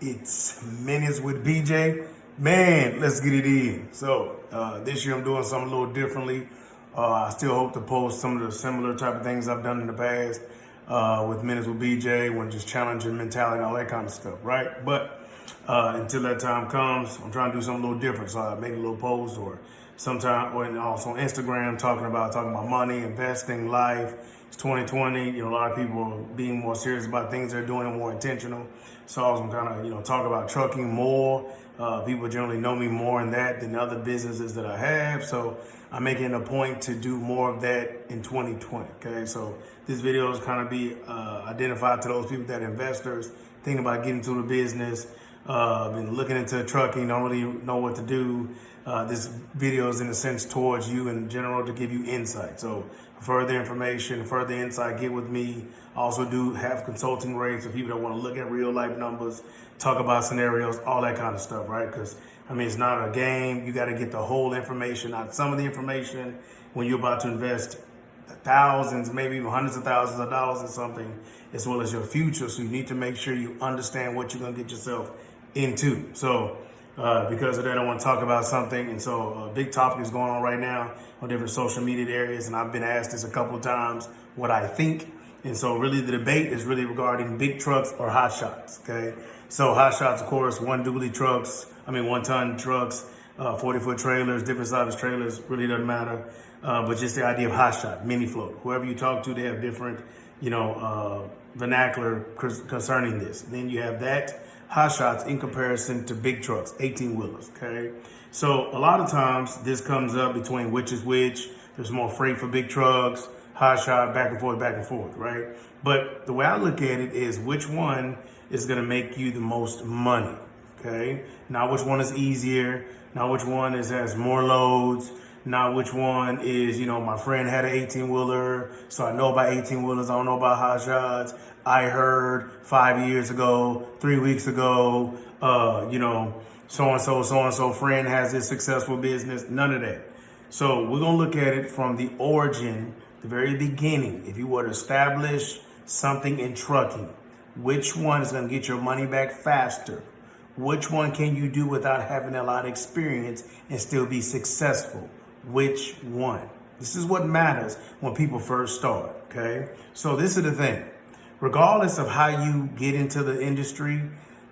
It's Minutes with BJ. Man, let's get it in. So this year I'm doing something a little differently. I still hope to post some of the similar type of things I've done in the past with Minutes with BJ, when just challenging mentality and all that kind of stuff, right? But until that time comes, I'm trying to do something a little different. So I make a little post or sometime, or also on Instagram, talking about money, investing, life. It's 2020. A lot of people are being more serious about things they're doing and more intentional. So I was kind of, talk about trucking more. People generally know me more in that than other businesses that I have. So I'm making a point to do more of that in 2020. Okay, so this video is kind of be identified to those people that are investors, thinking about getting into the business, been looking into trucking, don't really know what to do. This video is in a sense towards you in general to give you insight. So further information, further insight, get with me. I also do have consulting rates for people that want to look at real life numbers, talk about scenarios, all that kind of stuff, right? Because it's not a game. You got to get the whole information, not some of the information, when you're about to invest thousands, maybe even hundreds of thousands of dollars in something, as well as your future. So you need to make sure you understand what you're going to get yourself into. So because of that, I want to talk about something. And so a big topic is going on right now on different social media areas. And I've been asked this a couple of times, what I think. And so really the debate is really regarding big trucks or hot shots. Okay. So hot shots, of course, one ton trucks, 40-foot trailers, different size trailers, really doesn't matter. But just the idea of hot shot, mini float, whoever you talk to, they have different, vernacular concerning this. Then you have that hot shots in comparison to big trucks, 18-wheelers, okay? So a lot of times this comes up between which is which. There's more freight for big trucks, hot shot, back and forth, right? But the way I look at it is which one is gonna make you the most money, okay? Not which one is easier, not which one has more loads, not which one is, my friend had an 18-wheeler, so I know about 18-wheelers, I don't know about hot shots. I heard 5 years ago, 3 weeks ago, so-and-so friend has this successful business, none of that. So we're gonna look at it from the origin, the very beginning. If you were to establish something in trucking, which one is gonna get your money back faster? Which one can you do without having a lot of experience and still be successful? Which one? This is what matters when people first start, okay? So this is the thing. Regardless of how you get into the industry,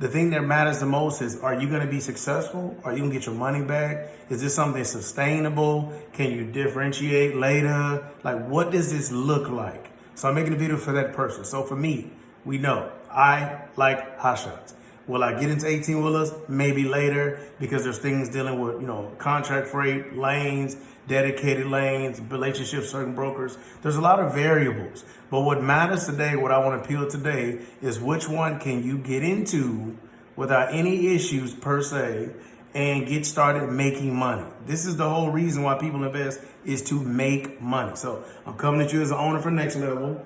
the thing that matters the most is, are you going to be successful? Are you going to get your money back? Is this something sustainable? Can you differentiate later? Like, what does this look like? So I'm making a video for that person. So for me, we know I like hot shots. Will I get into 18-wheelers? Maybe later, because there's things dealing with, contract freight, lanes, dedicated lanes, relationships, certain brokers. There's a lot of variables. But what matters today, what I want to appeal today, is which one can you get into without any issues per se and get started making money. This is the whole reason why people invest, is to make money. So I'm coming at you as an owner for Next Level,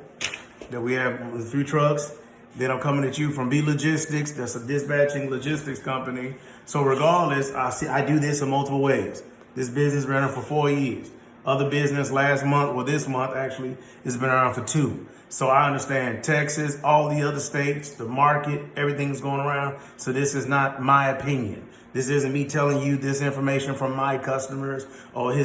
that we have a few trucks. Then I'm coming at you from B Logistics. That's a dispatching logistics company. So regardless, I do this in multiple ways. This business ran for 4 years. Other business this month actually, has been around for 2. So I understand Texas, all the other states, the market, everything's going around. So this is not my opinion. This isn't me telling you this information from my customers or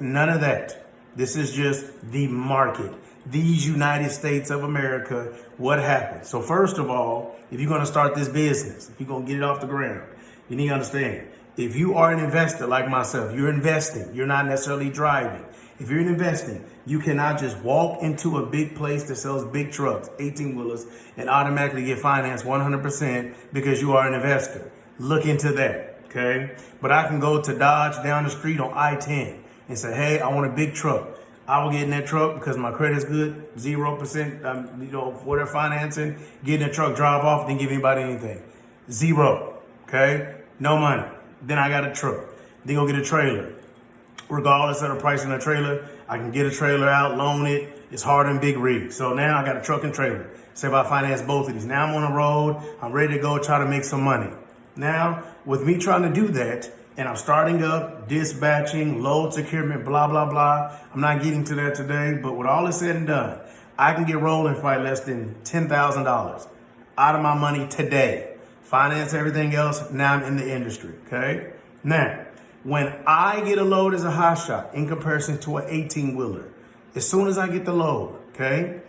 none of that. This is just the market. These United States of America, what happened? So first of all, if you're going to start this business, if you're going to get it off the ground, you need to understand, if you are an investor like myself, you're investing, you're not necessarily driving. If you're investing, you cannot just walk into a big place that sells big trucks, 18-wheelers, and automatically get financed 100% because you are an investor. Look into that, okay? But I can go to Dodge down the street on I-10 and say, hey, I want a big truck. I will get in that truck because my credit's good, 0%, for their financing, get in the truck, drive off, didn't give anybody anything. 0, okay? No money. Then I got a truck. Then go get a trailer. Regardless of the price of the trailer, I can get a trailer out, loan it. It's harder than big rigs. So now I got a truck and trailer. Say if I finance both of these. Now I'm on the road. I'm ready to go try to make some money. Now, with me trying to do that, and I'm starting up dispatching, load securement, blah, blah, blah. I'm not getting to that today, but with all this said and done, I can get rolling for less than $10,000 out of my money today finance everything else. Now I'm in the industry, okay? Now, when I get a load as a hot shot in comparison to an 18-wheeler, as soon as I get the load, okay,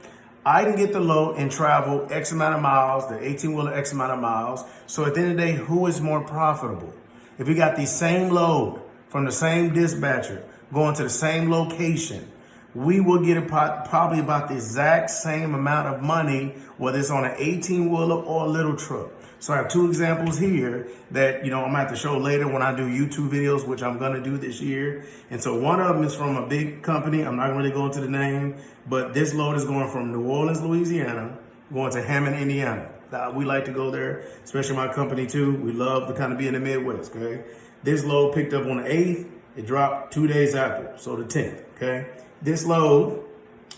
I can get the load and travel X amount of miles, the 18-wheeler X amount of miles. So at the end of the day, who is more profitable? If we got the same load from the same dispatcher going to the same location, we will get probably about the exact same amount of money, whether it's on an 18-wheeler or a little truck. So I have two examples here that, I'm gonna have to show later when I do YouTube videos, which I'm gonna do this year. And so one of them is from a big company. I'm not gonna really go into the name, but this load is going from New Orleans, Louisiana, going to Hammond, Indiana. We like to go there, especially my company too. We love to kind of be in the Midwest, okay? This load picked up on the 8th. It dropped 2 days after, so the 10th, okay? This load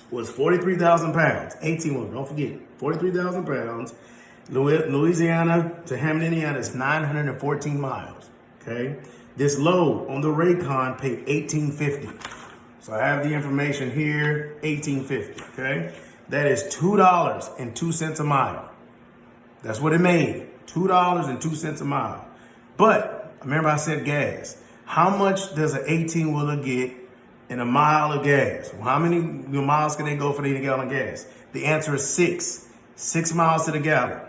was 43,000 pounds, 18-wheeler, don't forget, 43,000 pounds. Louisiana to Hammond, Indiana is 914 miles, okay? This load on the Raycon paid $18.50. So I have the information here, $18.50, okay? That is $2.02 a mile. That's what it made, $2.02 a mile. But remember I said gas. How much does an 18-wheeler get in a mile of gas? Well, how many miles can they go for a gallon of gas? The answer is 6 miles to the gallon.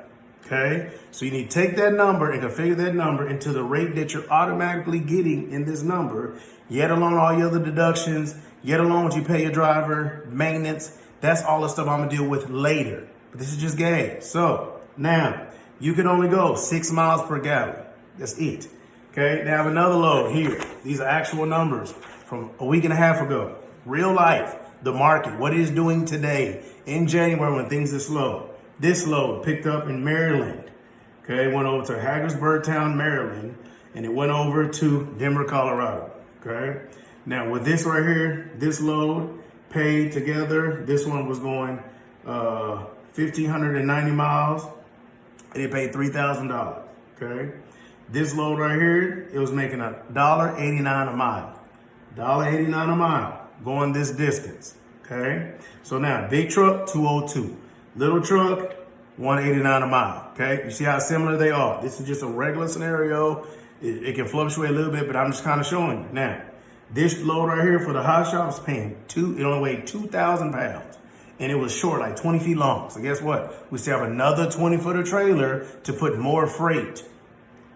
Okay, so you need to take that number and configure that number into the rate that you're automatically getting in this number, yet alone all your other deductions, yet alone what you pay your driver, maintenance. That's all the stuff I'm gonna deal with later. But this is just gas. So now you can only go 6 miles per gallon. That's it. Okay, now I have another load here. These are actual numbers from a week and a half ago. Real life, the market, what it is doing today in January when things are slow. This load picked up in Maryland, okay, went over to Hagersburgtown, Maryland, and it went over to Denver, Colorado, okay? Now with this right here, this load paid together, this one was going 1,590 miles, and it paid $3,000, okay? This load right here, it was making $1.89 a mile, $1.89 a mile, going this distance, okay? So now, big truck, 202. Little truck, 189 a mile, okay? You see how similar they are. This is just a regular scenario. It can fluctuate a little bit, but I'm just kind of showing you. Now, this load right here for the hot shop was paying it only weighed 2,000 pounds, and it was short, like 20 feet long. So guess what? We still have another 20-footer trailer to put more freight.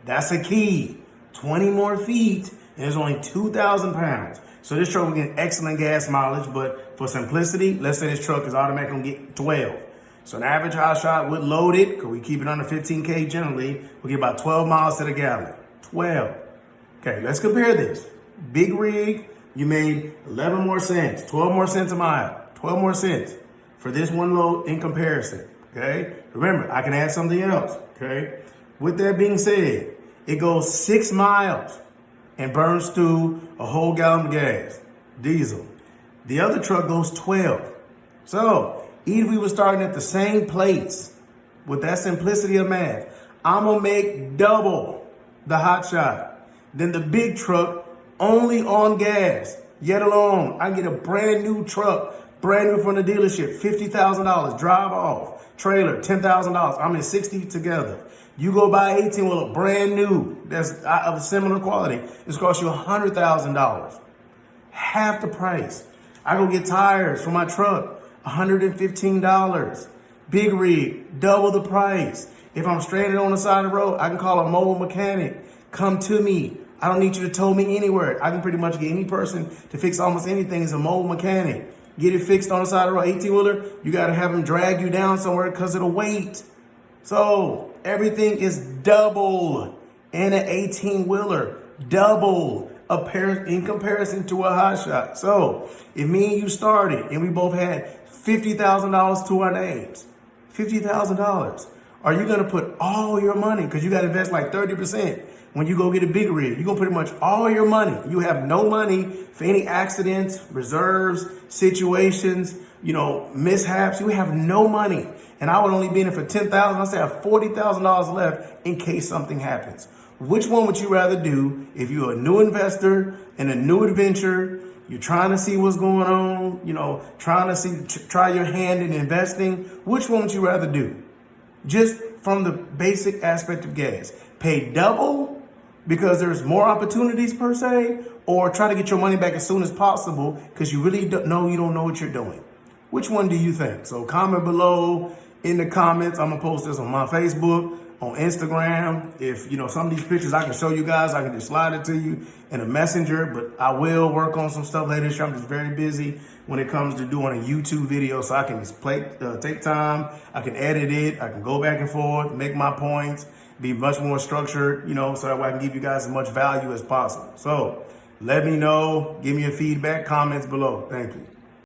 That's a key. 20 more feet, and it's only 2,000 pounds. So this truck will get excellent gas mileage, but for simplicity, let's say this truck is automatically gonna get 12. So an average hot shot would load it, because we keep it under 15K generally, we'll get about 12 miles to the gallon. 12. Okay, let's compare this. Big rig, you made 11 more cents, 12 more cents a mile, 12 more cents for this one load in comparison, okay? Remember, I can add something else, okay? With that being said, it goes 6 miles and burns through a whole gallon of gas, diesel. The other truck goes 12. So, even if we were starting at the same place, with that simplicity of math, I'm gonna make double the hot shot than the big truck only on gas. Yet alone, I get a brand new truck, brand new from the dealership, $50,000, drive off, trailer, $10,000. I'm in 60 together. You go buy 18-wheeler, brand new, that's of a similar quality. It's cost you $100,000, half the price. I go get tires for my truck, $115. Big rig, double the price. If I'm stranded on the side of the road, I can call a mobile mechanic. Come to me. I don't need you to tow me anywhere. I can pretty much get any person to fix almost anything as a mobile mechanic. Get it fixed on the side of the road. 18-wheeler, you got to have them drag you down somewhere because of the weight. So everything is double in an 18-wheeler. Double in comparison to a hot shot. So if me and you started and we both had $50,000 to our names, $50,000, are you going to put all your money, because you got to invest like 30% when you go get a big rig, you're going to pretty much all your money. You have no money for any accidents, reserves, situations, mishaps. You have no money. And I would only be in it for $10,000. I say I have $40,000 left in case something happens. Which one would you rather do if you're a new investor in a new adventure? You're trying to see what's going on, trying to try your hand in investing. Which one would you rather do? just from the basic aspect of gas? Pay double because there's more opportunities per se, or try to get your money back as soon as possible because you really don't know what you're doing? Which one do you think? So comment below in the comments. I'm gonna post this on my Facebook, on Instagram. If some of these pictures I can show you guys, I can just slide it to you in a messenger, but I will work on some stuff later this year. I'm just very busy when it comes to doing a YouTube video, so I can just take time, I can edit it, I can go back and forth, make my points, be much more structured, so that way I can give you guys as much value as possible. So let me know, give me your feedback, comments below. Thank you.